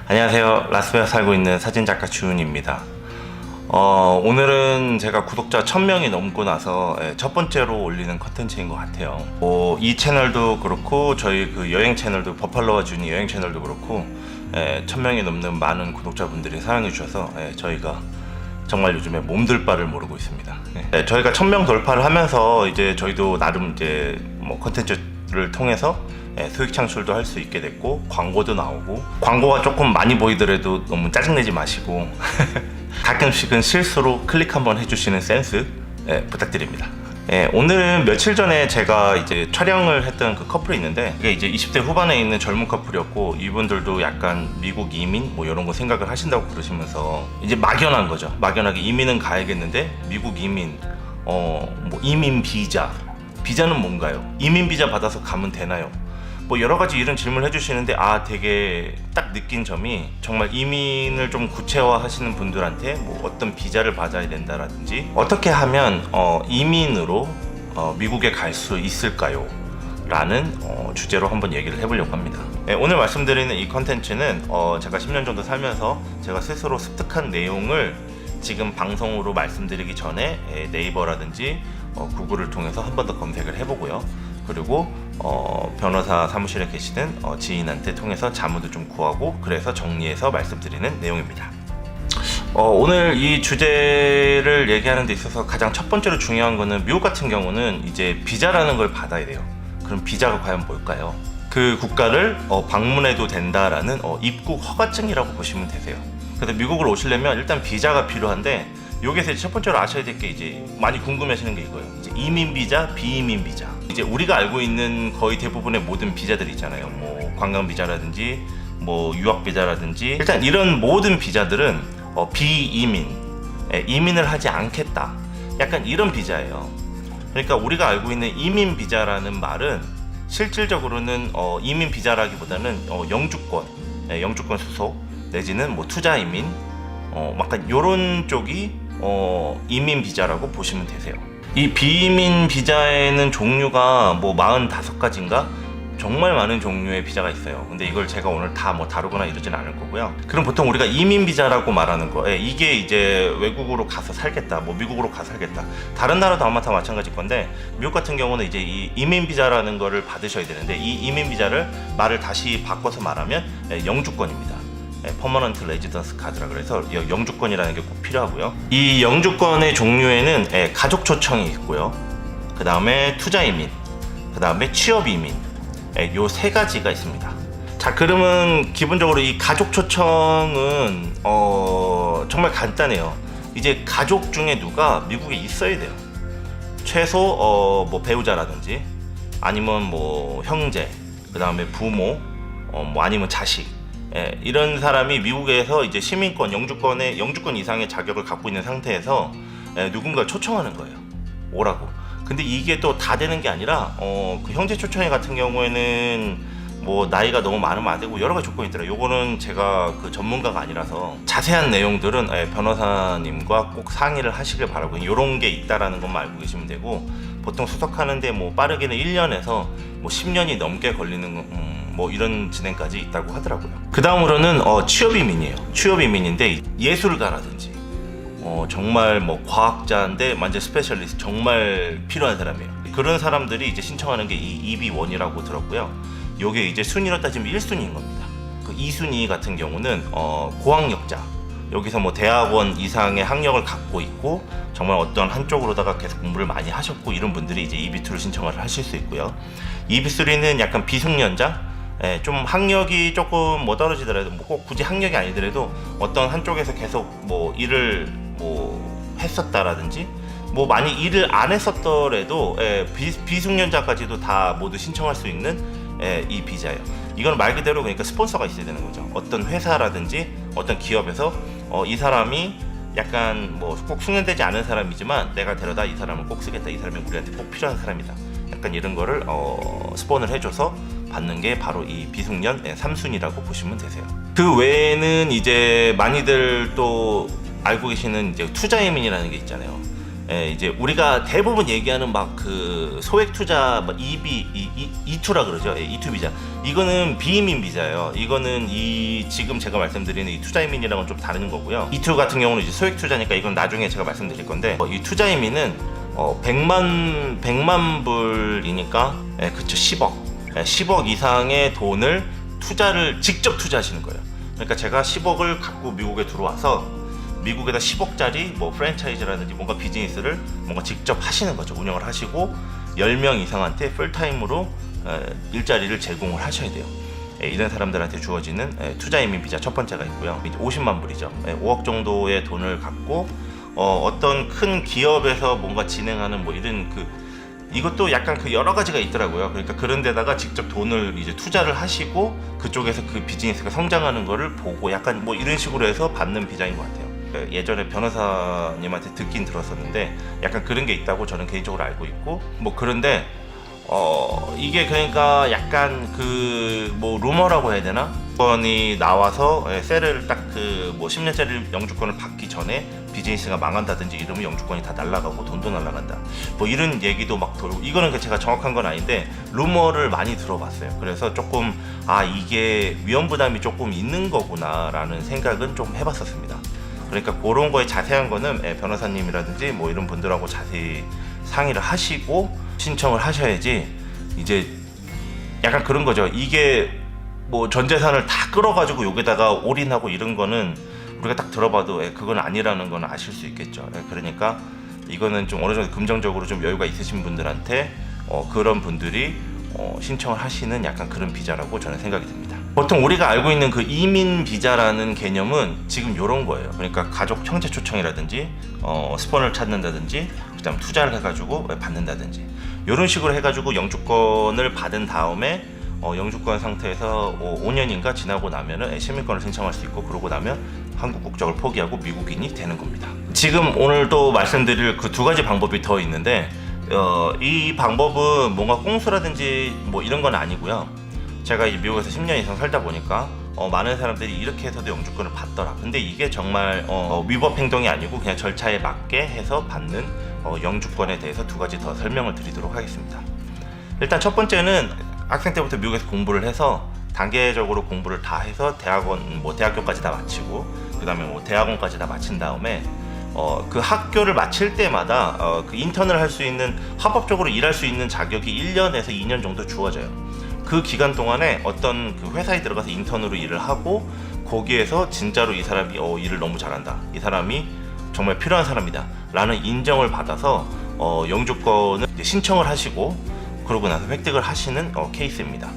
안녕하세요. 라스베가스 살고 있는 사진작가 주은입니다. 오늘은 제가 구독자 1000명이 넘고 나서 첫 번째로 올리는 컨텐츠인 것 같아요. 이 채널도 그렇고 저희 그 여행 채널도 버팔로와 준이 여행 채널도 그렇고 1000명이 넘는 많은 구독자분들이 사랑해 주셔서 저희가 정말 요즘에 몸둘 바를 모르고 있습니다. 저희가 1000명 돌파를 하면서 이제 저희도 나름 이제 뭐 컨텐츠를 통해서 수익 창출도 할 수 있게 됐고, 광고도 나오고, 광고가 조금 많이 보이더라도 너무 짜증내지 마시고 가끔씩은 실수로 클릭 한번 해주시는 센스 부탁드립니다. 오늘은 며칠 전에 제가 이제 촬영을 했던 그 커플이 있는데, 이게 이제 20대 후반에 있는 젊은 커플이었고, 이분들도 약간 미국 이민 뭐 이런 거 생각을 하신다고 그러시면서 이제 막연한 거죠. 막연하게 이민은 가야겠는데 미국 이민, 뭐 이민 비자는 뭔가요? 이민 비자 받아서 가면 되나요? 뭐 여러 가지 이런 질문을 해주시는데, 되게 딱 느낀 점이, 정말 이민을 좀 구체화 하시는 분들한테 뭐 어떤 비자를 받아야 된다라든지, 어떻게 하면 이민으로 미국에 갈 수 있을까요? 라는 주제로 한번 얘기를 해보려고 합니다. 오늘 말씀드리는 이 컨텐츠는 제가 10년 정도 살면서 제가 스스로 습득한 내용을 지금 방송으로 말씀드리기 전에 네이버라든지 구글을 통해서 한 번 더 검색을 해보고요. 그리고 변호사 사무실에 계시는 지인한테 통해서 자문도 좀 구하고, 그래서 정리해서 말씀드리는 내용입니다. 오늘 이 주제를 얘기하는 데 있어서 가장 첫 번째로 중요한 거는, 미국 같은 경우는 이제 비자라는 걸 받아야 돼요. 그럼 비자가 과연 뭘까요? 그 국가를 방문해도 된다라는 입국 허가증이라고 보시면 되세요. 그래서 미국을 오시려면 일단 비자가 필요한데, 여기서 첫 번째로 아셔야 될 게, 이제 많이 궁금해하시는 게 이거예요. 이제 이민 비자, 비이민 비자. 이제 우리가 알고 있는 거의 대부분의 모든 비자들 있잖아요. 뭐 관광 비자라든지, 뭐 유학 비자라든지, 일단 이런 모든 비자들은 비이민, 이민을 하지 않겠다, 약간 이런 비자예요. 그러니까 우리가 알고 있는 이민 비자라는 말은 실질적으로는 이민 비자라기보다는 영주권 수속 내지는 뭐 투자 이민, 약간 요런 쪽이 이민 비자라고 보시면 되세요. 이 비이민 비자에는 종류가 뭐 45가지인가? 정말 많은 종류의 비자가 있어요. 근데 이걸 제가 오늘 다 뭐 다루거나 이러진 않을 거고요. 그럼 보통 우리가 이민 비자라고 말하는 거, 이게 이제 외국으로 가서 살겠다, 뭐 미국으로 가서 살겠다, 다른 나라도 아마 다 마찬가지일 건데, 미국 같은 경우는 이제 이 이민 비자라는 거를 받으셔야 되는데, 이 이민 비자를 말을 다시 바꿔서 말하면 영주권입니다. 퍼머넌트 레지던스 카드라 그래서 영주권이라는 게 꼭 필요하고요. 이 영주권의 종류에는 가족 초청이 있고요. 그 다음에 투자 이민, 그 다음에 취업 이민, 요 세 가지가 있습니다. 자, 그러면 기본적으로 이 가족 초청은 정말 간단해요. 이제 가족 중에 누가 미국에 있어야 돼요. 최소 뭐 배우자라든지, 아니면 뭐 형제, 그 다음에 부모, 뭐 아니면 자식, 이런 사람이 미국에서 이제 시민권, 영주권 이상의 자격을 갖고 있는 상태에서 누군가 초청하는 거예요. 오라고. 근데 이게 또 다 되는 게 아니라, 그 형제 초청회 같은 경우에는 뭐 나이가 너무 많으면 안 되고 여러 가지 조건이 있더라고요. 요거는 제가 그 전문가가 아니라서 자세한 내용들은 변호사님과 꼭 상의를 하시길 바라고, 요런 게 있다라는 것만 알고 계시면 되고, 보통 수석하는데 뭐 빠르게는 1년에서 뭐 10년이 넘게 걸리는 뭐 이런 진행까지 있다고 하더라고요. 그 다음으로는 취업 이민이에요. 취업 이민인데, 예술가라든지 정말 뭐 과학자인데 완전 스페셜리스트, 정말 필요한 사람이에요. 그런 사람들이 이제 신청하는 게 이 EB1이라고 들었고요. 요게 이제 순위로 따지면 1순위인 겁니다. 그 2순위 같은 경우는 고학력자, 여기서 뭐 대학원 이상의 학력을 갖고 있고 정말 어떤 한쪽으로다가 계속 공부를 많이 하셨고, 이런 분들이 이제 EB2를 신청을 하실 수 있고요. EB3는 약간 비숙련자, 좀 학력이 조금 뭐 떨어지더라도, 뭐 꼭 굳이 학력이 아니더라도 어떤 한쪽에서 계속 뭐 일을 뭐 했었다라든지, 뭐 많이 일을 안 했었더라도 비숙련자까지도 다 모두 신청할 수 있는 이 비자예요. 이건 말 그대로 그러니까 스폰서가 있어야 되는 거죠. 어떤 회사라든지 어떤 기업에서 이 사람이 약간 뭐 꼭 숙련되지 않은 사람이지만 내가 데려다 이 사람을 꼭 쓰겠다, 이 사람이 우리한테 꼭 필요한 사람이다, 약간 이런 거를 스폰을 해줘서 받는 게 바로 이 비숙련 3순위라고 보시면 되세요. 그 외에는 이제 많이들 또 알고 계시는 이제 투자 이민이라는 게 있잖아요. 이제 우리가 대부분 얘기하는 막 그 소액 투자 뭐 E2라 그러죠. E2 비자. 이거는 비이민 비자예요. 이거는 이 지금 제가 말씀드리는 이 투자이민이랑은 좀 다른 거고요. E2 같은 경우는 이제 소액 투자니까 이건 나중에 제가 말씀드릴 건데 이 투자이민은 100만 불이니까 그쵸 10억. 10억 이상의 돈을 직접 투자하시는 거예요. 그러니까 제가 10억을 갖고 미국에 들어와서 미국에다 10억짜리 뭐 프랜차이즈라든지 뭔가 비즈니스를 뭔가 직접 하시는 거죠. 운영을 하시고 10명 이상한테 풀타임으로 일자리를 제공을 하셔야 돼요. 이런 사람들한테 주어지는 투자이민 비자 첫 번째가 있고요. 이제 50만 불이죠. 5억 정도의 돈을 갖고 어떤 큰 기업에서 뭔가 진행하는 뭐 이런 이것도 약간 여러 가지가 있더라고요. 그러니까 그런 데다가 직접 돈을 이제 투자를 하시고 그쪽에서 그 비즈니스가 성장하는 거를 보고 약간 뭐 이런 식으로 해서 받는 비자인 것 같아요. 예전에 변호사님한테 듣긴 들었었는데 약간 그런 게 있다고 저는 개인적으로 알고 있고 뭐 그런데 이게 그러니까 약간 뭐 루머라고 해야 되나? 영주권이 나와서 셀을 딱 뭐 10년짜리 영주권을 받기 전에 비즈니스가 망한다든지 이러면 영주권이 다 날아가고 돈도 날아간다. 뭐 이런 얘기도 막 돌고 이거는 제가 정확한 건 아닌데 루머를 많이 들어봤어요. 그래서 조금 이게 위험 부담이 조금 있는 거구나라는 생각은 좀 해봤었습니다. 그러니까 그런 거에 자세한 거는 변호사님이라든지 뭐 이런 분들하고 자세히 상의를 하시고 신청을 하셔야지 이제 약간 그런 거죠. 이게 뭐 전 재산을 다 끌어가지고 여기다가 올인하고 이런 거는 우리가 딱 들어봐도 그건 아니라는 건 아실 수 있겠죠. 그러니까 이거는 좀 어느 정도 금전적으로 좀 여유가 있으신 분들한테 그런 분들이 신청을 하시는 약간 그런 비자라고 저는 생각이 듭니다. 보통 우리가 알고 있는 그 이민 비자라는 개념은 지금 이런 거예요. 그러니까 가족 형제 초청이라든지 스폰을 찾는다든지 그다음 투자를 해가지고 받는다든지 이런 식으로 해가지고 영주권을 받은 다음에 영주권 상태에서 5년인가 지나고 나면은 시민권을 신청할 수 있고 그러고 나면 한국 국적을 포기하고 미국인이 되는 겁니다. 지금 오늘 또 말씀드릴 그 두 가지 방법이 더 있는데 이 방법은 뭔가 꼼수라든지 뭐 이런 건 아니고요. 제가 이제 미국에서 10년 이상 살다 보니까 많은 사람들이 이렇게 해서도 영주권을 받더라. 근데 이게 정말 위법 행동이 아니고 그냥 절차에 맞게 해서 받는 영주권에 대해서 두 가지 더 설명을 드리도록 하겠습니다. 일단 첫 번째는 학생 때부터 미국에서 공부를 해서 단계적으로 공부를 다 해서 대학교까지 다 마치고 그 다음에 뭐 대학원까지 다 마친 다음에 그 학교를 마칠 때마다 그 인턴을 할 수 있는 합법적으로 일할 수 있는 자격이 1년에서 2년 정도 주어져요. 그 기간 동안에 어떤 그 회사에 들어가서 인턴으로 일을 하고 거기에서 진짜로 이 사람이 일을 너무 잘한다. 이 사람이 정말 필요한 사람이다. 라는 인정을 받아서 영주권을 이제 신청을 하시고 그러고 나서 획득을 하시는 케이스입니다.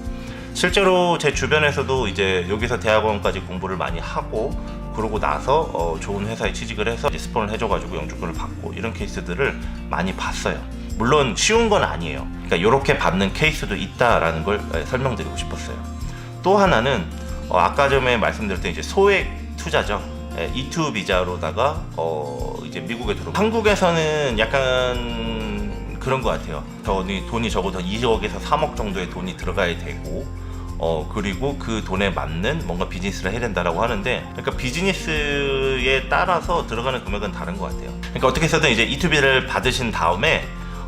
실제로 제 주변에서도 이제 여기서 대학원까지 공부를 많이 하고 그러고 나서 좋은 회사에 취직을 해서 이제 스폰을 해줘가지고 영주권을 받고 이런 케이스들을 많이 봤어요. 물론 쉬운 건 아니에요. 그러니까 이렇게 받는 케이스도 있다라는 걸 설명드리고 싶었어요. 또 하나는 아까 전에 말씀드렸던 이제 소액 투자죠. E2 비자로다가 이제 미국에 들어오고 한국에서는 약간 그런 것 같아요. 돈이 적어도 2억에서 3억 정도의 돈이 들어가야 되고 그리고 그 돈에 맞는 뭔가 비즈니스를 해야 된다라고 하는데 그러니까 비즈니스에 따라서 들어가는 금액은 다른 것 같아요. 그러니까 어떻게 해서든 이제 E2 비자를 받으신 다음에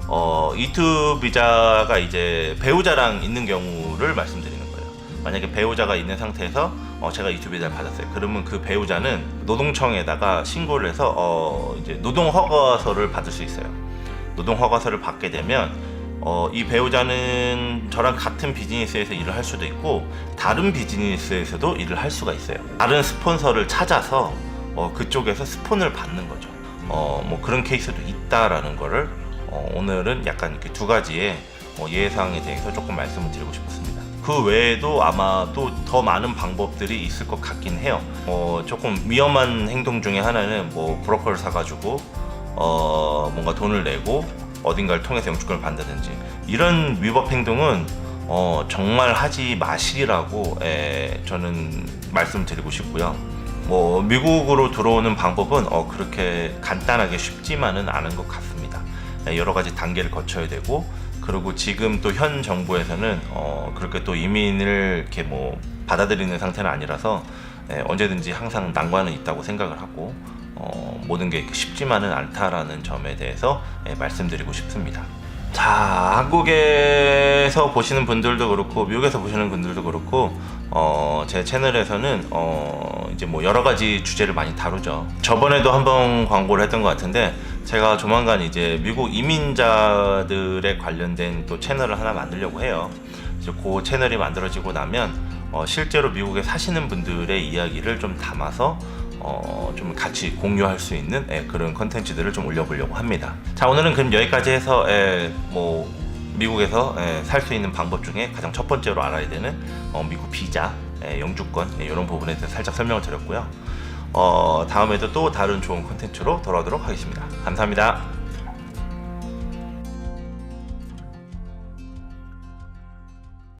E2 비자가 이제 배우자랑 있는 경우를 말씀드리는 거예요. 만약에 배우자가 있는 상태에서 제가 E2 비자를 받았어요. 그러면 그 배우자는 노동청에다가 신고를 해서 이제 노동허가서를 받을 수 있어요. 노동허가서를 받게 되면 이 배우자는 저랑 같은 비즈니스에서 일을 할 수도 있고 다른 비즈니스에서도 일을 할 수가 있어요. 다른 스폰서를 찾아서 그쪽에서 스폰을 받는 거죠. 뭐 그런 케이스도 있다라는 거를 오늘은 약간 이렇게 두 가지의 예외사항에 대해서 조금 말씀을 드리고 싶었습니다. 그 외에도 아마 또 더 많은 방법들이 있을 것 같긴 해요. 조금 위험한 행동 중에 하나는 뭐 브로커를 사가지고 뭔가 돈을 내고 어딘가를 통해서 영주권을 받는다든지 이런 위법 행동은 정말 하지 마시라고 저는 말씀드리고 싶고요. 뭐 미국으로 들어오는 방법은 그렇게 간단하게 쉽지만은 않은 것 같습니다. 여러 가지 단계를 거쳐야 되고 그리고 지금 또 현 정부에서는 그렇게 또 이민을 이렇게 뭐 받아들이는 상태는 아니라서 언제든지 항상 난관은 있다고 생각을 하고 모든 게 쉽지만은 않다라는 점에 대해서 말씀드리고 싶습니다. 자, 한국에서 보시는 분들도 그렇고 미국에서 보시는 분들도 그렇고 제 채널에서는 이제 뭐 여러 가지 주제를 많이 다루죠. 저번에도 한번 광고를 했던 것 같은데 제가 조만간 이제 미국 이민자들에 관련된 또 채널을 하나 만들려고 해요. 이제 그 채널이 만들어지고 나면 실제로 미국에 사시는 분들의 이야기를 좀 담아서 좀 같이 공유할 수 있는 그런 컨텐츠들을 좀 올려보려고 합니다. 자, 오늘은 그럼 여기까지 해서 뭐 미국에서 살 수 있는 방법 중에 가장 첫 번째로 알아야 되는 미국 비자, 영주권 이런 부분에 대해서 살짝 설명을 드렸고요. 다음에도 또 다른 좋은 컨텐츠로 돌아오도록 하겠습니다. 감사합니다.